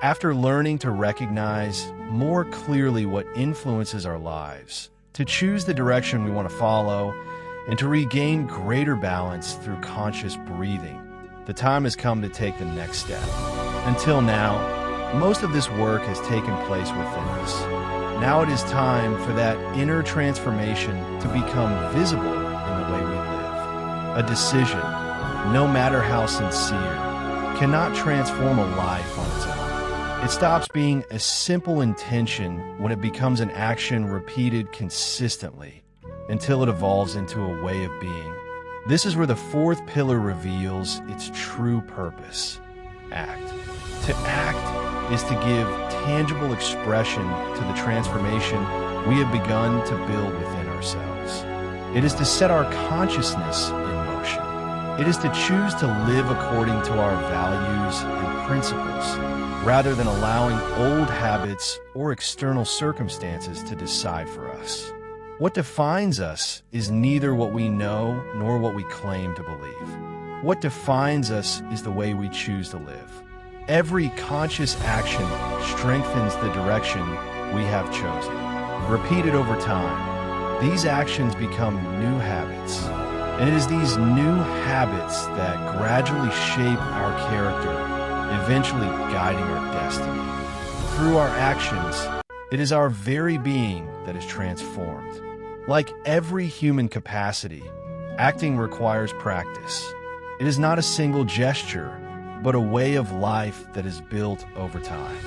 After learning to recognize more clearly what influences our lives, to choose the direction we want to follow, and to regain greater balance through conscious breathing, the time has come to take the next step. Until now, most of this work has taken place within us. Now it is time for that inner transformation to become visible in the way we live. A decision, no matter how sincere, cannot transform a life on its own. It stops being a simple intention when it becomes an action repeated consistently until it evolves into a way of being. This is where the fourth pillar reveals its true purpose: act. To act is to give tangible expression to the transformation we have begun to build within ourselves. It is to set our consciousness in motion. It is to choose to live according to our values and principles, rather than allowing old habits or external circumstances to decide for us. What defines us is neither what we know nor what we claim to believe. What defines us is the way we choose to live. Every conscious action strengthens the direction we have chosen. Repeated over time, these actions become new habits. And it is these new habits that gradually shape our character, eventually guiding our destiny. Through our actions, it is our very being that is transformed. Like every human capacity, acting requires practice. It is not a single gesture, but a way of life that is built over time.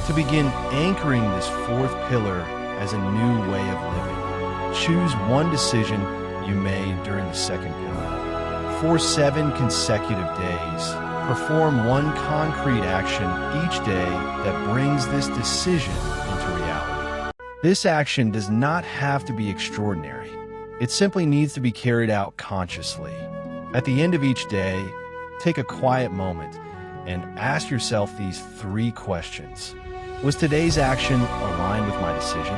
To begin anchoring this fourth pillar as a new way of living, choose one decision you made during the second pillar. For 7 consecutive days, perform one concrete action each day that brings this decision into reality. This action does not have to be extraordinary. It simply needs to be carried out consciously. At the end of each day, take a quiet moment and ask yourself these 3 questions. Was today's action aligned with my decision?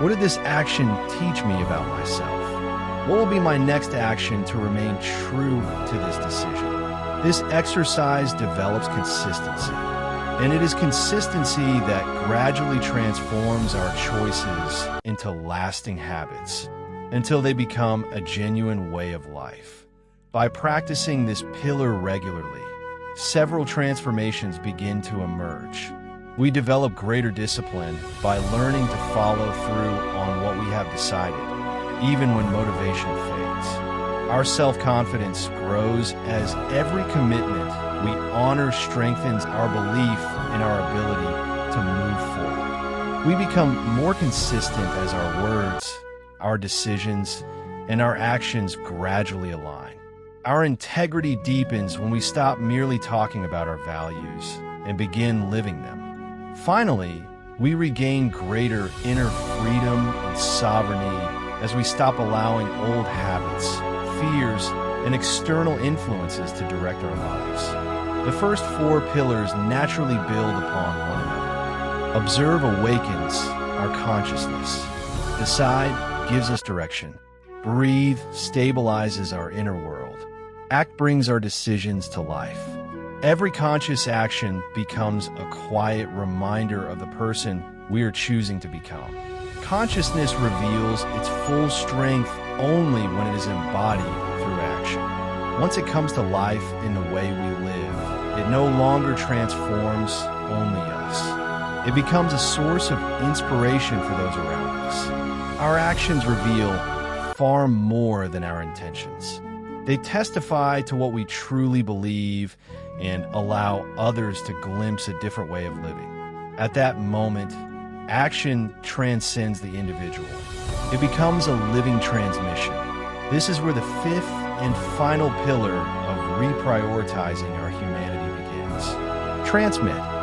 What did this action teach me about myself? What will be my next action to remain true to this decision? This exercise develops consistency, and it is consistency that gradually transforms our choices into lasting habits until they become a genuine way of life. By practicing this pillar regularly, several transformations begin to emerge. We develop greater discipline by learning to follow through on what we have decided, even when motivation fades. Our self-confidence grows as every commitment we honor strengthens our belief in our ability to move forward. We become more consistent as our words, our decisions, and our actions gradually align. Our integrity deepens when we stop merely talking about our values and begin living them. Finally, we regain greater inner freedom and sovereignty as we stop allowing old habits, fears, and external influences to direct our lives. The first 4 pillars naturally build upon one another. Observe awakens our consciousness. Decide gives us direction. Breathe stabilizes our inner world. Act brings our decisions to life. Every conscious action becomes a quiet reminder of the person we are choosing to become. Consciousness reveals its full strength only when it is embodied through action. Once it comes to life in the way we live, it no longer transforms only us. It becomes a source of inspiration for those around us. Our actions reveal far more than our intentions. They testify to what we truly believe and allow others to glimpse a different way of living. At that moment, action transcends the individual. It becomes a living transmission. This is where the 5th and final pillar of reprioritizing our humanity begins. Transmit.